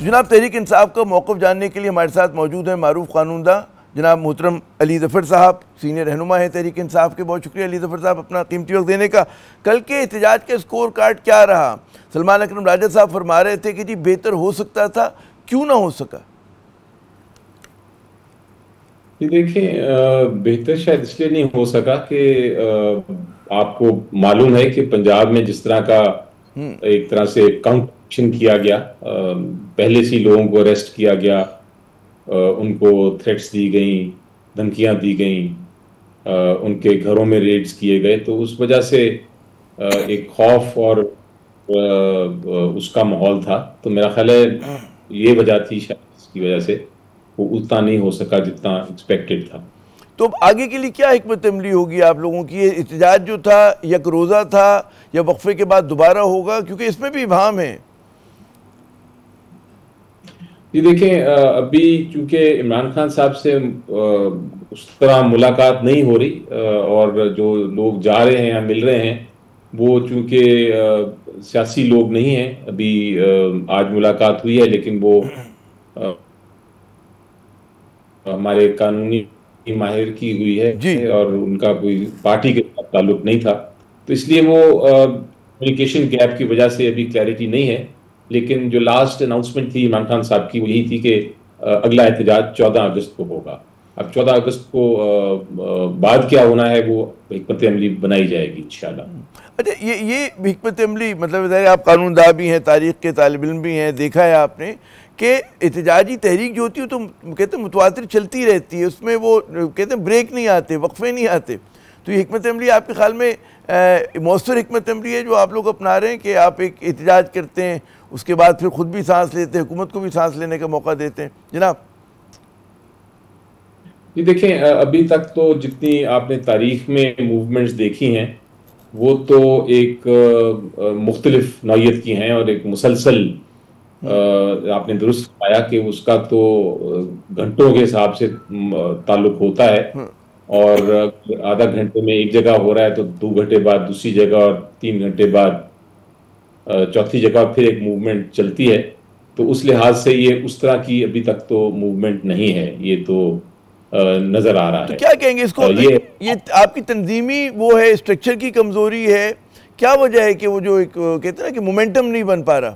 جناب تحریک انصاف کا موقف جاننے کے لیے ہمارے ساتھ موجود ہیں معروف قانون داں جناب محترم علی ظفر صاحب، سینئر رہنما ہیں تحریک انصاف کے. بہت شکریہ علی ظفر صاحب اپنا قیمتی وقت دینے کا. کل کے احتجاج کا اسکور کارڈ کیا رہا؟ سلمان اکرم راجہ صاحب فرما رہے تھے کہ جی بہتر ہو سکتا تھا، کیوں نہ ہو سکا؟ دیکھیں، بہتر شاید اس لیے نہیں ہو سکا کہ آپ کو معلوم ہے کہ پنجاب میں جس طرح کا ایک طرح سے کاؤنٹر کیا گیا، پہلے سے لوگوں کو اریسٹ کیا گیا، ان کو تھریٹس دی گئیں، دھمکیاں دی گئیں، ان کے گھروں میں ریڈز کیے گئے، تو اس وجہ سے ایک خوف اور اس کا ماحول تھا. تو میرا خیال ہے یہ وجہ تھی شاید اس کی وجہ سے وہ اتنا نہیں ہو سکا جتنا ایکسپیکٹڈ تھا. تو آگے کے لیے کیا حکمت عملی ہوگی آپ لوگوں کی؟ یہ احتجاج جو تھا یک روزہ تھا یا وقفے کے بعد دوبارہ ہوگا؟ کیونکہ اس میں بھی ابہام ہے. یہ دیکھیں، ابھی چونکہ عمران خان صاحب سے اس طرح ملاقات نہیں ہو رہی، اور جو لوگ جا رہے ہیں یا مل رہے ہیں وہ چونکہ سیاسی لوگ نہیں ہیں. ابھی آج ملاقات ہوئی ہے لیکن وہ ہمارے قانونی ماہر کی ہوئی ہے اور ان کا کوئی پارٹی کے ساتھ تعلق نہیں تھا، تو اس لیے وہ کمیونیکیشن گیپ کی وجہ سے ابھی کلیئرٹی نہیں ہے. لیکن جو لاسٹ اناؤنسمنٹ تھی عمران خان صاحب کی وہ یہی تھی کہ اگلا احتجاج 14 اگست کو ہوگا. اب 14 اگست کو بعد کیا ہونا ہے وہ حکمت عملی بنائی جائے گی انشاءاللہ. اچھا، یہ حکمت عملی مطلب آپ قانون داں بھی ہیں، تاریخ کے طالب علم بھی ہیں، دیکھا ہے آپ نے کہ احتجاجی تحریک جو ہوتی ہے تو کہتے ہیں متواتر چلتی رہتی ہے، اس میں وہ کہتے ہیں بریک نہیں آتے، وقفے نہیں آتے. تو یہ حکمت عملی آپ کے خیال میں مؤثر حکمت عملی ہے جو آپ لوگ اپنا رہے ہیں کہ آپ ایک احتجاج کرتے ہیں، اس کے بعد پھر خود بھی سانس لیتے ہیں، حکومت کو بھی سانس لینے کا موقع دیتے ہیں؟ جناب یہ دیکھیں، ابھی تک تو جتنی آپ نے تاریخ میں موومنٹس دیکھی ہیں وہ تو ایک مختلف نوعیت کی ہیں اور ایک مسلسل، آپ نے درست پایا کہ اس کا تو گھنٹوں کے حساب سے تعلق ہوتا ہے، اور آدھا گھنٹے میں ایک جگہ ہو رہا ہے تو 2 گھنٹے بعد دوسری جگہ اور 3 گھنٹے بعد چوتھی جگہ پھر ایک موومنٹ چلتی ہے. تو اس لحاظ سے یہ اس طرح کی ابھی تک تو موومنٹ نہیں ہے، یہ تو نظر آ رہا ہے. تو کیا کہیں گے اس کو؟ یہ آپ کی تنظیمی وہ ہے، اسٹرکچر کی کمزوری ہے؟ کیا وجہ ہے کہ وہ جو ایک کہتے ہیں کہ مومنٹم نہیں بن پا رہا؟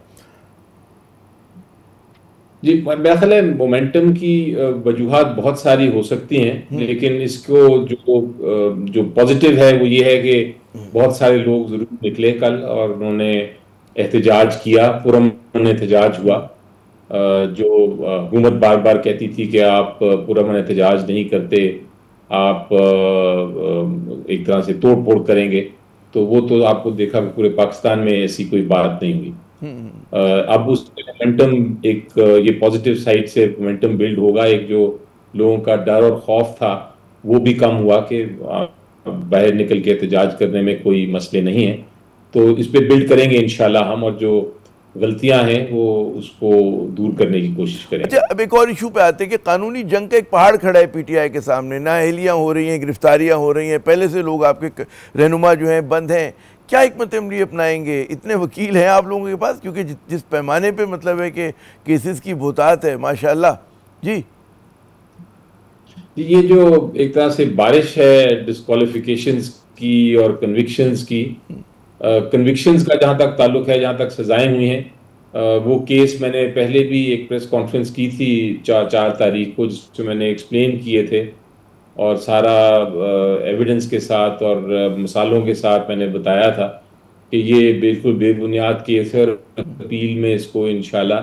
جی میرا خیال ہے مومنٹم کی وجوہات بہت ساری ہو سکتی ہیں، لیکن اس کو جو پازیٹیو ہے وہ یہ ہے کہ بہت سارے لوگ ضرور نکلے کل اور انہوں نے احتجاج کیا، پرامن احتجاج ہوا. جو حکومت بار بار کہتی تھی کہ آپ پرامن احتجاج نہیں کرتے، آپ ایک طرح سے توڑ پھوڑ کریں گے، تو وہ تو آپ کو دیکھا کہ پورے پاکستان میں ایسی کوئی بات نہیں ہوئی. اب اس مومنٹم ایک یہ پازیٹیو سائڈ سے مومنٹم بلڈ ہوگا. ایک جو لوگوں کا ڈر اور خوف تھا وہ بھی کم ہوا کہ باہر نکل کے احتجاج کرنے میں کوئی مسئلے نہیں ہیں، تو اس پہ بلڈ کریں گے انشاءاللہ ہم، اور جو غلطیاں ہیں وہ اس کو دور کرنے کی کوشش کریں. اچھا، اب ایک اور ایشو پہ آتے ہیں کہ قانونی جنگ کا ایک پہاڑ کھڑا ہے پی ٹی آئی کے سامنے، نااہلیاں ہو رہی ہیں، گرفتاریاں ہو رہی ہیں، پہلے سے لوگ آپ کے رہنما جو ہیں بند ہیں. کیا حکمت عملی اپنائیں گے؟ اتنے وکیل ہیں آپ لوگوں کے پاس، کیونکہ جس پیمانے پہ مطلب ہے کہ کیسز کی بہتات ہے ماشاءاللہ. جی یہ جو ایک طرح سے بارش ہے ڈسکوالیفیکیشنز کی اور کنوکشنز کی، کنوکشنز کا جہاں تک تعلق ہے، جہاں تک سزائیں ہوئی ہیں، وہ کیس میں نے پہلے بھی ایک پریس کانفرنس کی تھی 4 تاریخ کو، جس میں نے ایکسپلین کیے تھے اور سارا ایویڈنس کے ساتھ اور مثالوں کے ساتھ میں نے بتایا تھا کہ یہ بالکل بے بنیاد کیس ہے، اور اپیل میں اس کو انشاءاللہ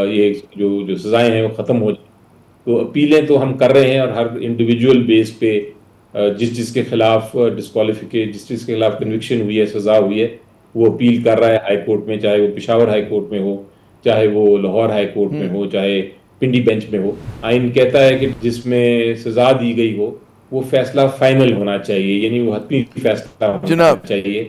یہ جو سزائیں ہیں وہ ختم ہو جائیں. تو اپیلیں تو ہم کر رہے ہیں، اور ہر انڈیویجول بیس پہ جس کے خلاف جس کے خلاف کنوکشن ہوئی ہے، سزا ہوئی ہے، وہ اپیل کر رہا ہے ہائی کورٹ میں، چاہے وہ پشاور ہائی کورٹ میں ہو، چاہے وہ لاہور ہائی کورٹ میں ہو، چاہے پنڈی بینچ میں ہو. آئین کہتا ہے کہ جس میں سزا دی گئی ہو وہ فیصلہ فائنل ہونا چاہیے، یعنی وہ حتمی فیصلہ ہونا چاہیے.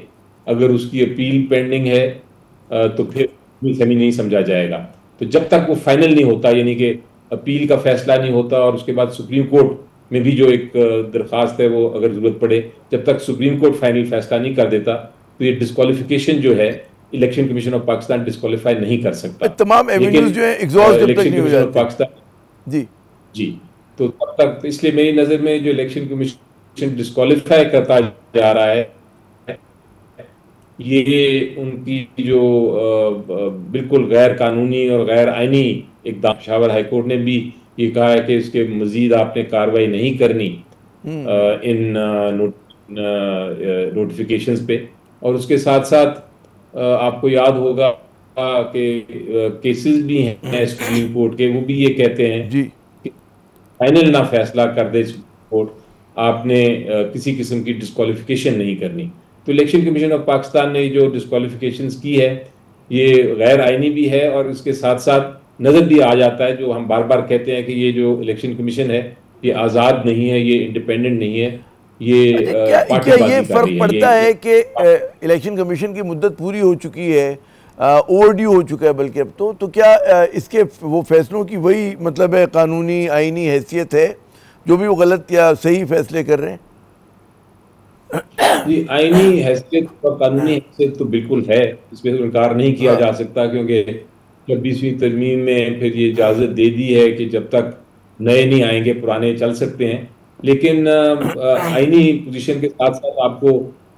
اگر اس کی اپیل پینڈنگ ہے تو پھر نہیں سمجھا جائے گا. تو جب تک وہ فائنل نہیں ہوتا، یعنی کہ اپیل کا فیصلہ نہیں ہوتا، اور اس کے بعد سپریم کورٹ میں بھی جو ایک درخواست ہے وہ اگر ضرورت پڑے، جب تک سپریم کورٹ فائنل فیصلہ نہیں کر دیتا تو یہ ڈسکوالیفیکیشن جو ہے election commission of Pakistan disqualify نہیں کر سکتا. تمام ایونیوز جو ہیں ایگزاسٹ جب تک نہیں ہو جاتے. جی تو تب تک اس لیے میری نظر میں جو الیکشن کمیشن ڈسکوالیفائی کرتا جا رہا ہے یہ ان کی جو بالکل غیر قانونی اور غیر آئینی اقدام. پشاور ہائی کورٹ نے بھی یہ کہا ہے کہ اس کے مزید آپ نے کارروائی نہیں کرنی ان نوٹیفیکیشنز پہ. اور اس کے ساتھ ساتھ آپ کو یاد ہوگا کہ کیسز بھی ہیں سپریم کورٹ کے, وہ بھی یہ کہتے ہیں کہ فائنل نہ فیصلہ کر دے سپریم کورٹ, آپ نے کسی قسم کی ڈسکوالیفیکیشن نہیں کرنی. تو الیکشن کمیشن آف پاکستان نے جو ڈسکوالیفیکیشنز کی ہے یہ غیر آئینی بھی ہے, اور اس کے ساتھ ساتھ نظر بھی آ جاتا ہے جو ہم بار بار کہتے ہیں کہ یہ جو الیکشن کمیشن ہے یہ آزاد نہیں ہے, یہ انڈیپینڈنٹ نہیں ہے. کیا یہ فرق پڑتا ہے کہ الیکشن کمیشن کی مدت پوری ہو چکی ہے, اوور ڈیو ہو چکا ہے بلکہ اب تو کیا اس کے وہ فیصلوں کی وہی مطلب ہے قانونی آئینی حیثیت ہے جو بھی وہ غلط یا صحیح فیصلے کر رہے ہیں؟ جی آئینی حیثیت اور قانونی حیثیت تو بالکل ہے, اس پہ انکار نہیں کیا جا سکتا, کیونکہ 26ویں ترمیم میں پھر یہ اجازت دے دی ہے کہ جب تک نئے نہیں آئیں گے پرانے چل سکتے ہیں. لیکن آئینی پوزیشن کے ساتھ ساتھ آپ کو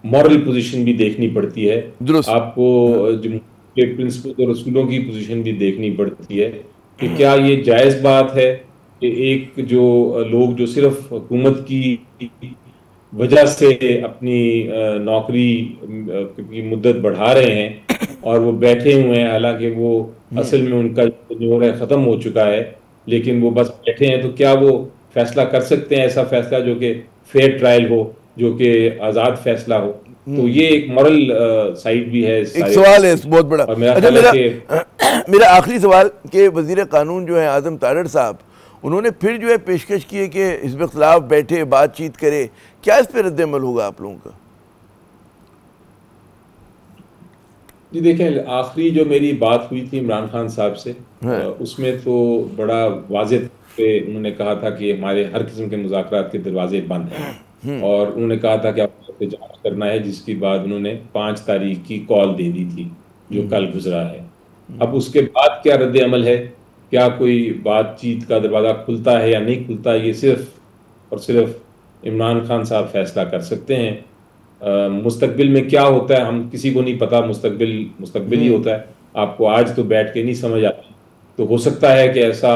مورل پوزیشن بھی دیکھنی پڑتی ہے, آپ کو جمہوریت کے پرنسپل اور اصولوں کی پوزیشن بھی دیکھنی پڑتی ہے کہ کیا یہ جائز بات ہے کہ ایک جو لوگ جو صرف حکومت کی وجہ سے اپنی نوکری کی مدت بڑھا رہے ہیں اور وہ بیٹھے ہوئے ہیں, حالانکہ وہ اصل میں ان کا جو ہے ختم ہو چکا ہے, لیکن وہ بس بیٹھے ہیں, تو کیا وہ فیصلہ کر سکتے ہیں ایسا فیصلہ جو کہ فیئر ٹرائل ہو, جو کہ آزاد فیصلہ ہو؟ تو یہ ایک مورل سائڈ بھی ہے. ایک سوال ہے بہت بڑا. میرا آخری سوال کہ وزیر قانون جو ہے اعظم تارڑ صاحب, انہوں نے پھر جو ہے پیشکش کی ہے کہ حزب اختلاف بیٹھے بات چیت کرے, کیا اس پہ رد عمل ہوگا آپ لوگوں کا؟ جی دیکھیں, آخری جو میری بات ہوئی تھی عمران خان صاحب سے, اس میں تو بڑا واضح پہ انہوں نے کہا تھا کہ ہمارے ہر قسم کے مذاکرات کے دروازے بند ہیں, اور انہوں نے کہا تھا کہ آپ کو جانچ کرنا ہے, جس کے بعد انہوں نے 5 تاریخ کی کال دے دی تھی جو کل گزرا ہے. اب اس کے بعد کیا رد عمل ہے, کیا کوئی بات چیت کا دروازہ کھلتا ہے یا نہیں کھلتا, یہ صرف اور صرف عمران خان صاحب فیصلہ کر سکتے ہیں. مستقبل میں کیا ہوتا ہے ہم کسی کو نہیں پتا, مستقبل ہی ہوتا ہے. آپ کو آج تو بیٹھ کے نہیں سمجھ آتی, تو ہو سکتا ہے کہ ایسا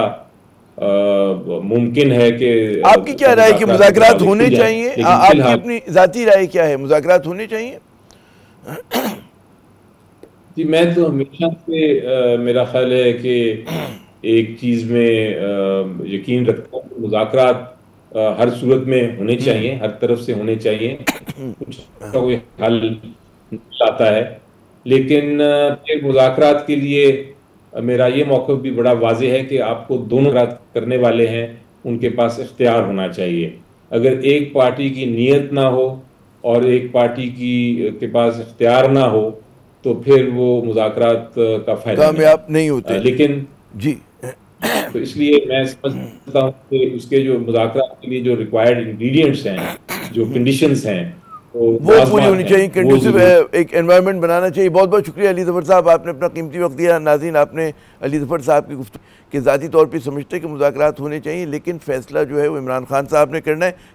ممکن ہے کہ آپ کی کیا رائے کہ مذاکرات ہونے چاہیے؟ آپ کی اپنی ذاتی رائے کیا ہے, مذاکرات ہونے چاہیے؟ جی میں تو ہمیشہ سے میرا خیال ہے کہ ایک چیز میں یقین رکھتا ہوں, مذاکرات ہر صورت میں ہونے چاہیے, ہر طرف سے ہونے چاہیے, کچھ کوئی حل آتا ہے. لیکن مذاکرات کے لیے میرا یہ موقف بھی بڑا واضح ہے کہ آپ کو دونوں بات کرنے والے ہیں ان کے پاس اختیار ہونا چاہیے. اگر ایک پارٹی کی نیت نہ ہو اور ایک پارٹی کے پاس اختیار نہ ہو تو پھر وہ مذاکرات کا فائدہ کامیاب نہیں ہوتے. لیکن جی تو اس لیے میں سمجھتا ہوں کہ اس کے جو مذاکرات کے لیے جو ریکوائرڈ انگریڈینٹس ہیں, جو کنڈیشنز ہیں, وہ پوری ہونی چاہیے, کنڈیشن ایک انوائرمنٹ بنانا چاہیے. بہت بہت شکریہ علی ظفر صاحب, آپ نے اپنا قیمتی وقت دیا. ناظرین, آپ نے علی ظفر صاحب کی گفتگو کہ ذاتی طور پہ سمجھتے کہ مذاکرات ہونے چاہیے, لیکن فیصلہ جو ہے وہ عمران خان صاحب نے کرنا ہے.